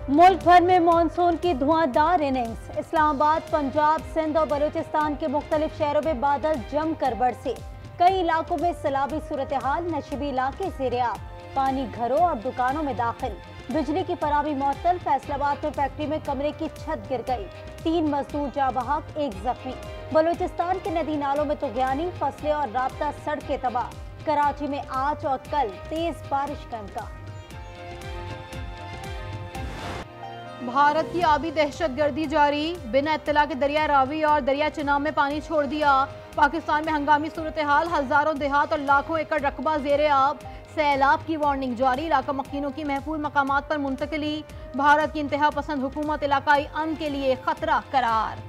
मुल्क भर में मानसून की धुआंधार इनिंग्स। इस्लामाबाद, पंजाब, सिंध और बलूचिस्तान के मुख्तलिफ शहरों में बादल जमकर बरसे। कई इलाकों में सैलाबी सूरत हाल, नशीबी इलाके ज़ेर-ए-आब, पानी घरों और दुकानों में दाखिल। बिजली की फराहमी मुअत्तल। फैसलाबाद में फैक्ट्री में कमरे की छत गिर गई, 3 मजदूर जाँ बहक, 1 जख्मी। बलूचिस्तान के नदी नालों में तुग़यानी, फसलें और राब्ता सड़कें तबाह। कराची में आज और कल तेज बारिश का इम्कान। भारत की आबी दहशतगर्दी जारी। बिना इत्तला के दरिया रावी और दरिया चिनाब में पानी छोड़ दिया। पाकिस्तान में हंगामी सूरत हाल, हजारों देहात और लाखों एकड़ रकबा ज़ेर-ए-आब। सैलाब की वार्निंग जारी। इलाका मकीनों की महफूज मकामात पर मुंतकिली। भारत की इंतहा पसंद हुकूमत इलाकाई अमन के लिए खतरा करार।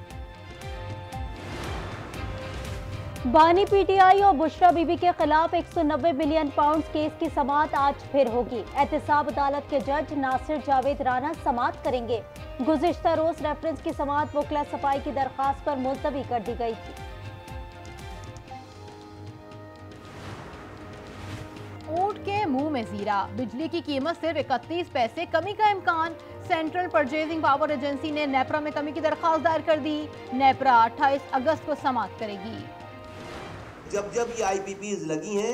बानी पीटीआई और बुशरा बीबी के खिलाफ 190 मिलियन पाउंड केस की समाअत आज फिर होगी। एहतसाब अदालत के जज नासिर जावेद राना समाअत करेंगे। गुज़िश्ता रोज रेफरेंस की समाअत वकला सफाई की दरखास्त पर मुलतवी कर दी गई थी। ऊंट के मुंह में जीरा। बिजली की कीमत सिर्फ 31 पैसे कमी का इम्कान। सेंट्रल परचेजिंग पावर एजेंसी ने नेपरा में कमी की दरखास्त दायर कर दी। नेपरा 28 अगस्त को समाअत करेगी। जब जब ये IPPs लगी हैं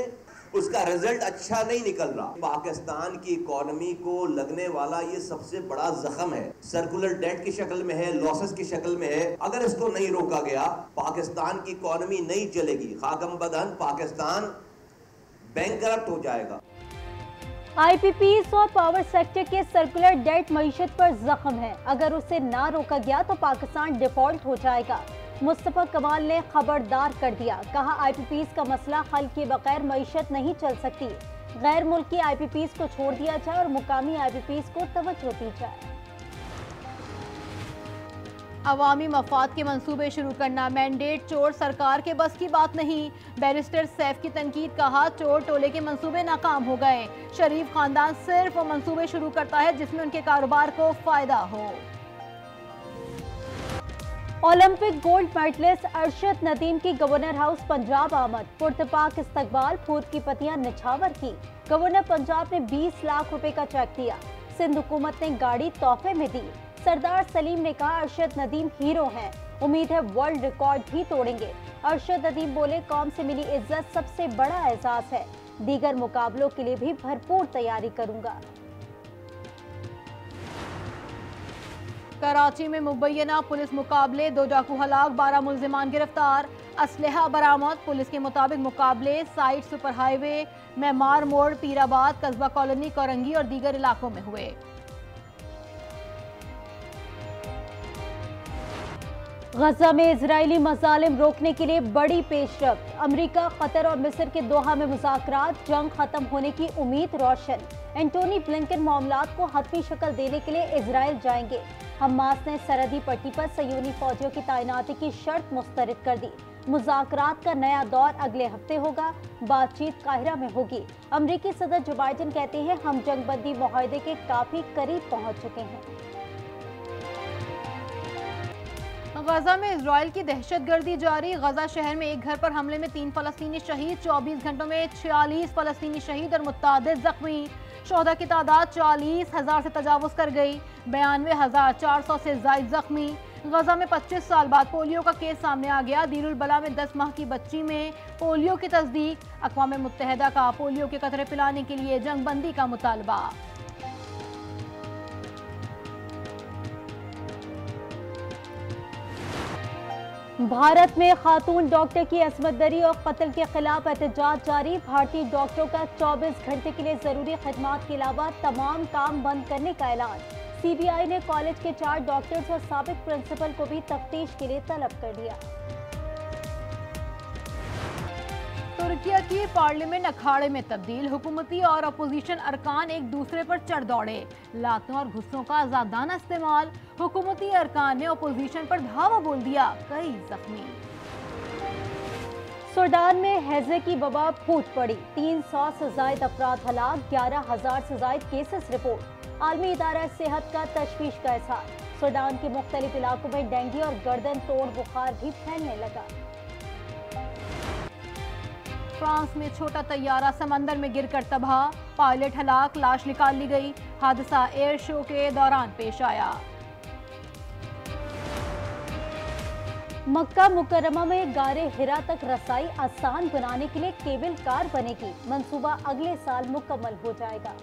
उसका रिजल्ट अच्छा नहीं निकल रहा। पाकिस्तान की इकोनॉमी को लगने वाला ये सबसे बड़ा जख्म है। सर्कुलर डेट की शक्ल में है, लॉसेस की शक्ल में है। अगर इसको नहीं रोका गया, पाकिस्तान की इकोनॉमी नहीं चलेगी। खाकम बदन पाकिस्तान बैंकरप्ट हो जाएगा। IPPs और पावर सेक्टर के सर्कुलर डेट मईशत पर जख्म है। अगर उसे ना रोका गया तो पाकिस्तान डिफॉल्ट हो जाएगा। मुस्तफा कमाल ने खबरदार कर दिया, कहा IPPs का मसला हल किए बगैर मईशत नहीं चल सकती। गैर मुल्की IPPs को छोड़ दिया जाए और मुकामी IPPs को तवज्जो दी जाए। अवामी मफाद के मंसूबे शुरू करना मैंडेट चोर सरकार के बस की बात नहीं। बैरिस्टर सैफ की तनकीद, कहा चोर टोले के मंसूबे नाकाम हो गए। शरीफ खानदान सिर्फ वो मंसूबे शुरू करता है जिसमें उनके कारोबार को फायदा हो। Olympic gold medalist Arshad Nadeem की गवर्नर हाउस पंजाब आमद। पुरतपाक इस्तकबाल, फूद की पत्तियां निछावर की। गवर्नर पंजाब ने 20 लाख रुपए का चेक दिया। सिंध हुकूमत ने गाड़ी तोहफे में दी। सरदार सलीम ने कहा अरशद नदीम हीरो हैं, उम्मीद है वर्ल्ड रिकॉर्ड भी तोड़ेंगे। अरशद नदीम बोले कौम से मिली इज्जत सबसे बड़ा एहसास है, दीगर मुकाबलों के लिए भी भरपूर तैयारी करूंगा। कराची में मुबैना पुलिस मुकाबले, 2 डाकू हलाक, 12 मुल्जिमान गिरफ्तार। असलहा बरामद। पुलिस के मुताबिक मुकाबले साइड सुपर हाईवे, मेमार मोड़, पीराबाद, कस्बा कॉलोनी, कोरंगी और दीगर इलाकों में हुए। गजा में इजरायली मजालिम रोकने के लिए बड़ी पेशरफ्त। अमेरिका, कतर और मिस्र के दोहा में मुज़ाकरात, जंग खत्म होने की उम्मीद रोशन। एंटोनी ब्लिंकन मामलात को हतमी शक्ल देने के लिए इजराइल जाएंगे। हमास ने सरहदी पट्टी पर सयूनी फौजियों की तैनाती की शर्त मुस्तरद कर दी। मुज़ाकरात का नया दौर अगले हफ्ते होगा। बातचीत काहिरा में होगी। अमरीकी सदर जो बाइडेन कहते हैं हम जंगबंदी मुआहदे के काफी करीब पहुंच चुके हैं। गजा में इजराइल की दहशतगर्दी जारी। गजा शहर में एक घर पर हमले में 3 फलस्तीनी शहीद, 24 घंटों में 46 फलस्तीनी शहीद और मुत्तादिद जख्मी। शोहदा की तादाद 40,000 से तजावुज कर गई। 92,400 से जायद जख्मी। गजा में 25 साल बाद पोलियो का केस सामने आ गया। दीरुल बला में 10 माह की बच्ची में पोलियो की तस्दीक। अक़वाम मुत्तहिदा का पोलियो के कतरे पिलाने के लिए जंगबंदी का मुतालबा। भारत में खातून डॉक्टर की असमत दरी और कत्ल के खिलाफ एहतजाज जारी। भारतीय डॉक्टरों का 24 घंटे के लिए जरूरी खदमात के अलावा तमाम काम बंद करने का ऐलान। CBI ने कॉलेज के 4 डॉक्टर्स और साबिक प्रिंसिपल को भी तफ्तीश के लिए तलब कर दिया। तुर्किया की पार्लियामेंट अखाड़े में तब्दील। हुकूमती और अपोजिशन अरकान एक दूसरे पर चढ़ दौड़े। लातों और गुस्सों का आजादाना इस्तेमाल। हुकूमती अरकान ने अपोजिशन पर धावा बोल दिया, कई जख्मी। सूडान में हैजे की वबा फूट पड़ी, 300 से जायद अफराद हलाक, 11,000 से जायद केसेस रिपोर्ट। आलमी इदारा सेहत का तशवीश का इज़हार। सूडान के मुख्तलिफ इलाकों में डेंगू और गर्दन तोड़ बुखार भी फैलने लगा। फ्रांस में छोटा तैयारा समंदर में गिरकर तबाह, पायलट हलाक, लाश निकाल ली गई। हादसा एयर शो के दौरान पेश आया। मक्का मुकर्रमा में गारे हिरा तक रसाई आसान बनाने के लिए केबल कार बनेगी। मंसूबा अगले साल मुकम्मल हो जाएगा।